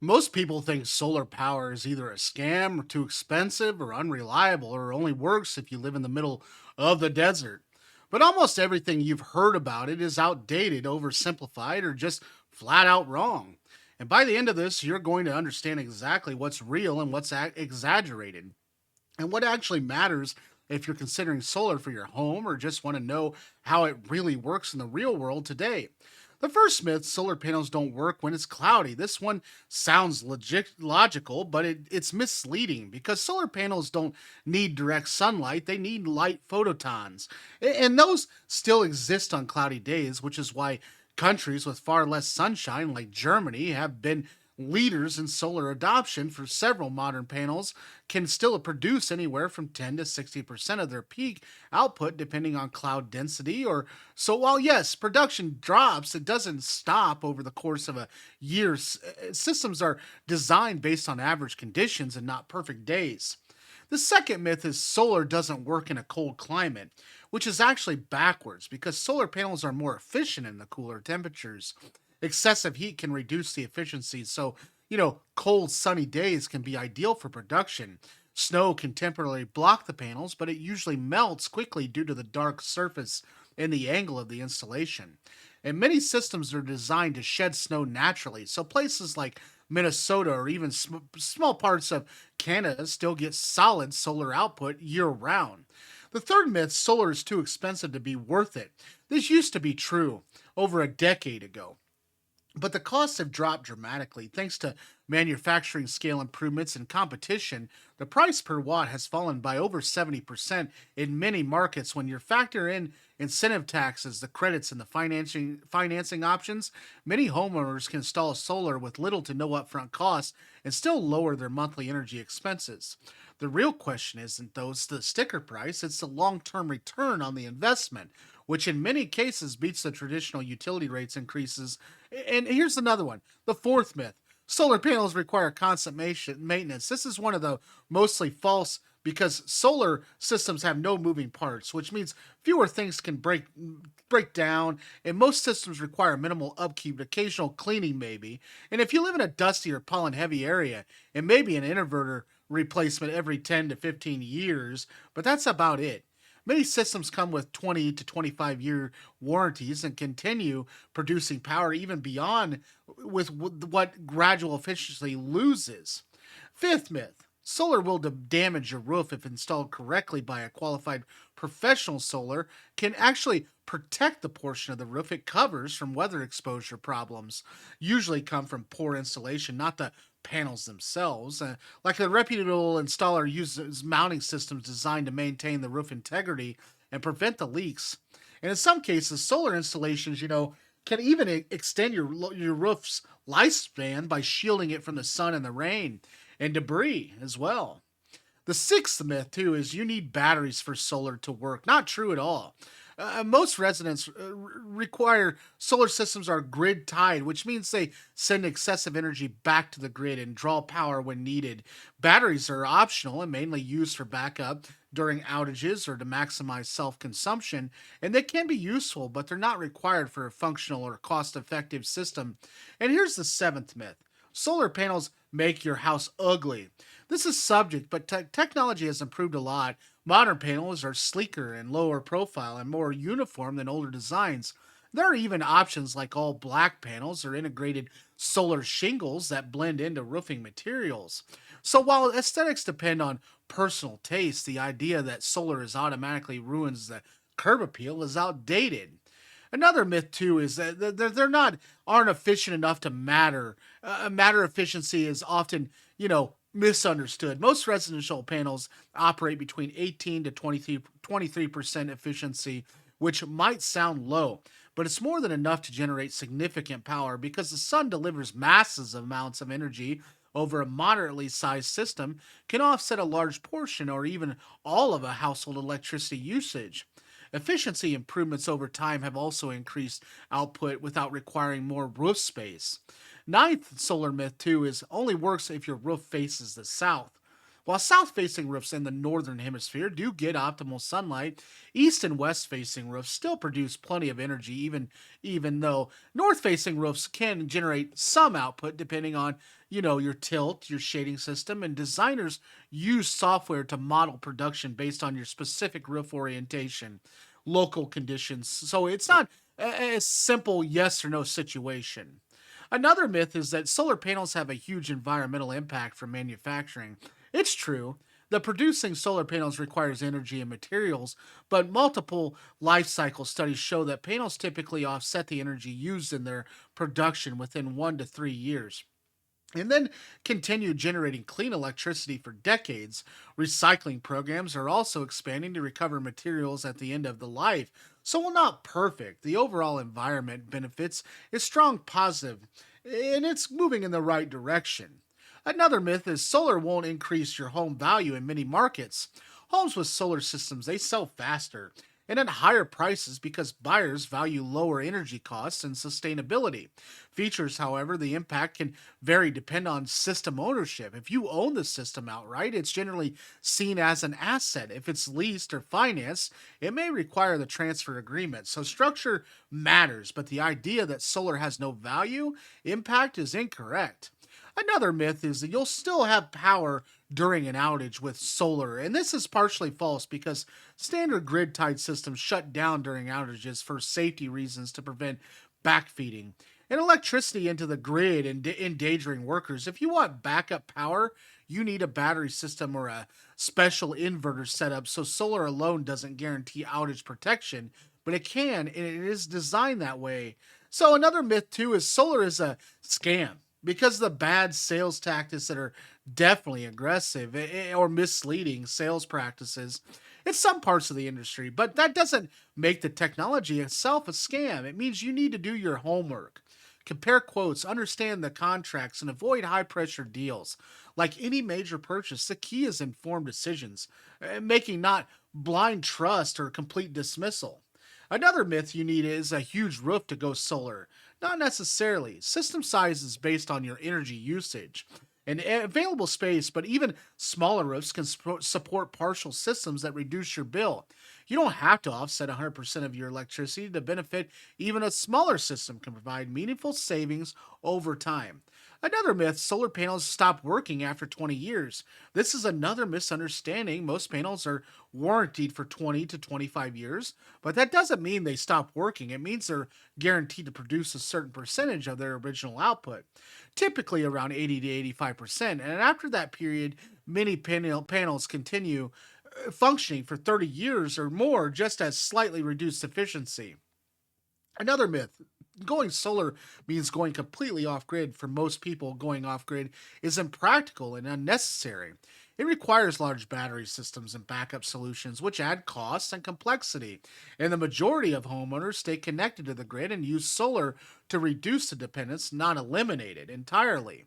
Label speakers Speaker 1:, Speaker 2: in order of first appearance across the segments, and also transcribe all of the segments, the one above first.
Speaker 1: Most people think solar power is either a scam, or too expensive, or unreliable, or only works if you live in the middle of the desert. But almost everything you've heard about it is outdated, oversimplified, or just flat out wrong. And by the end of this, you're going to understand exactly what's real and what's exaggerated, and what actually matters if you're considering solar for your home or just want to know how it really works in the real world today. The first myth, solar panels don't work when it's cloudy. This one sounds logical, but it's misleading because solar panels don't need direct sunlight. They need light photons. And those still exist on cloudy days, which is why countries with far less sunshine, like Germany, have been leaders in solar adoption. For several modern panels can still produce anywhere from 10 to 60% of their peak output depending on cloud density. Or so while yes, production drops, it doesn't stop over the course of a year. Systems are designed based on average conditions and not perfect days. The second myth is solar doesn't work in a cold climate, which is actually backwards because solar panels are more efficient in the cooler temperatures. Excessive heat can reduce the efficiency, so, cold, sunny days can be ideal for production. Snow can temporarily block the panels, but it usually melts quickly due to the dark surface and the angle of the installation. And many systems are designed to shed snow naturally, so places like Minnesota or even small parts of Canada still get solid solar output year round. The third myth, solar is too expensive to be worth it. This used to be true over a decade ago, but the costs have dropped dramatically thanks to manufacturing scale improvements and competition. The price per watt has fallen by over 70% in many markets. When you factor in incentive taxes, the credits, and the financing options, many homeowners can install solar with little to no upfront costs and still lower their monthly energy expenses. The real question isn't the sticker price, it's the long-term return on the investment, which in many cases beats the traditional utility rates increases. And here's another one. The fourth myth, solar panels require constant maintenance. This is one of the mostly false because solar systems have no moving parts, which means fewer things can break down, and most systems require minimal upkeep, occasional cleaning maybe. And if you live in a dusty or pollen heavy area, it may be an inverter replacement every 10 to 15 years, but that's about it. Many systems come with 20 to 25-year warranties and continue producing power even beyond with what gradual efficiency loses. Fifth myth, solar will damage your roof if installed correctly by a qualified professional. Solar can actually protect the portion of the roof it covers from weather exposure. Problems usually come from poor installation, not the panels themselves. Like a reputable installer uses mounting systems designed to maintain the roof integrity and prevent the leaks. And in some cases, solar installations, can even extend your roof's lifespan by shielding it from the sun and the rain and debris as well. The sixth myth, too, is you need batteries for solar to work. Not true at all. Most residents require solar systems are grid tied, which means they send excessive energy back to the grid and draw power when needed. Batteries are optional and mainly used for backup during outages or to maximize self consumption, and they can be useful, but they're not required for a functional or cost effective system. And here's the seventh myth, solar panels make your house ugly. This is subject, but technology has improved a lot. Modern panels are sleeker and lower profile and more uniform than older designs. There are even options like all black panels or integrated solar shingles that blend into roofing materials. So while aesthetics depend on personal taste, the idea that solar is automatically ruins the curb appeal is outdated. Another myth too is that they're not aren't efficient enough to matter. Matter efficiency is often, misunderstood. Most residential panels operate between 18 to 23% efficiency, which might sound low, but it's more than enough to generate significant power because the sun delivers massive amounts of energy over a moderately sized system, can offset a large portion or even all of a household electricity usage. Efficiency improvements over time have also increased output without requiring more roof space. Ninth solar myth, too, is only works if your roof faces the south. While south facing roofs in the northern hemisphere do get optimal sunlight, east and west facing roofs still produce plenty of energy, even though north facing roofs can generate some output depending on your tilt, your shading system, and designers use software to model production based on your specific roof orientation, local conditions. So it's not a simple yes or no situation. Another myth is that solar panels have a huge environmental impact from manufacturing. It's true. The producing solar panels requires energy and materials, but multiple life cycle studies show that panels typically offset the energy used in their production within 1 to 3 years and then continue generating clean electricity for decades. Recycling programs are also expanding to recover materials at the end of the life. So, while not perfect, the overall environment benefits is strong positive, and it's moving in the right direction. Another myth is solar won't increase your home value in many markets. Homes with solar systems, they sell faster and at higher prices because buyers value lower energy costs and sustainability. Features, however, the impact can vary depend on system ownership. If you own the system outright, it's generally seen as an asset. If it's leased or financed, it may require the transfer agreement. So structure matters, but the idea that solar has no value impact is incorrect. Another myth is that you'll still have power during an outage with solar, and this is partially false because standard grid tied systems shut down during outages for safety reasons to prevent backfeeding and electricity into the grid and endangering workers. If you want backup power, you need a battery system or a special inverter setup. So solar alone doesn't guarantee outage protection, but it can, and it is designed that way. So another myth too is solar is a scam because of the bad sales tactics that are definitely aggressive or misleading sales practices in some parts of the industry. But that doesn't make the technology itself a scam. It means you need to do your homework. Compare quotes, understand the contracts, and avoid high pressure deals. Like any major purchase, the key is informed decisions, making not blind trust or complete dismissal. Another myth you need is a huge roof to go solar. Not necessarily. System size is based on your energy usage and available space, but even smaller roofs can support partial systems that reduce your bill. You don't have to offset 100% of your electricity to benefit. Even a smaller system can provide meaningful savings over time. Another myth, solar panels stop working after 20 years. This is another misunderstanding. Most panels are warranted for 20 to 25 years, but that doesn't mean they stop working. It means they're guaranteed to produce a certain percentage of their original output, typically around 80 to 85%. And after that period, many panels continue functioning for 30 years or more, just as slightly reduced efficiency. Another myth, going solar means going completely off grid. For most people, going off grid is impractical and unnecessary. It requires large battery systems and backup solutions, which add costs and complexity. And the majority of homeowners stay connected to the grid and use solar to reduce the dependence, not eliminate it entirely.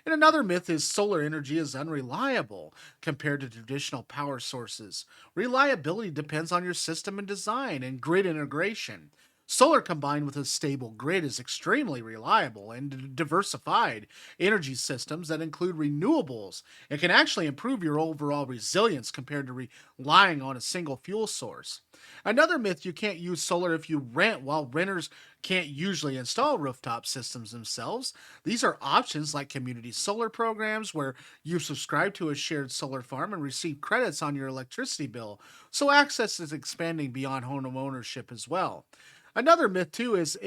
Speaker 1: And another myth is solar energy is unreliable compared to traditional power sources. Reliability depends on your system and design and grid integration. Solar combined with a stable grid is extremely reliable and diversified energy systems that include renewables. It can actually improve your overall resilience compared to relying on a single fuel source. Another myth, you can't use solar if you rent, while renters can't usually install rooftop systems themselves. These are options like community solar programs where you subscribe to a shared solar farm and receive credits on your electricity bill. So access is expanding beyond home ownership as well. Another myth too is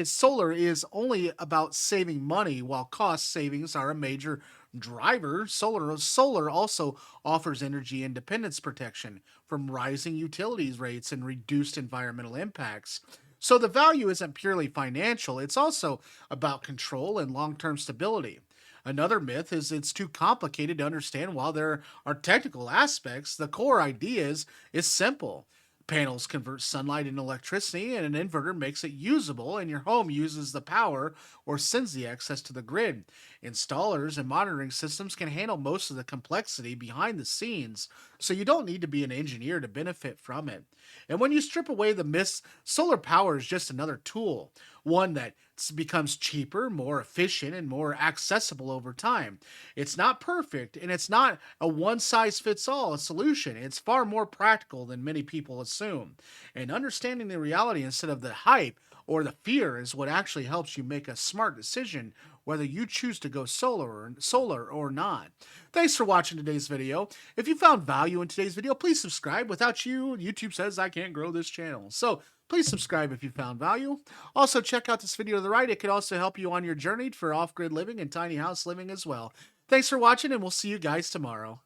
Speaker 1: solar is only about saving money while cost savings are a major driver. Solar also offers energy independence protection from rising utilities rates and reduced environmental impacts. So the value isn't purely financial, it's also about control and long-term stability. Another myth is it's too complicated to understand. While there are technical aspects, the core idea is simple. Panels convert sunlight into electricity, and an inverter makes it usable, and your home uses the power or sends the excess to the grid. Installers and monitoring systems can handle most of the complexity behind the scenes, so you don't need to be an engineer to benefit from it. And when you strip away the myths, solar power is just another tool, one that becomes cheaper, more efficient, and more accessible over time. It's not perfect, and it's not a one size fits all solution. It's far more practical than many people assume. And understanding the reality instead of the hype or the fear is what actually helps you make a smart decision whether you choose to go solar or not. Thanks for watching today's video. If you found value in today's video, please subscribe. Without you, YouTube says I can't grow this channel. So please subscribe if you found value. Also, check out this video to the right. It could also help you on your journey for off-grid living and tiny house living as well. Thanks for watching, and we'll see you guys tomorrow.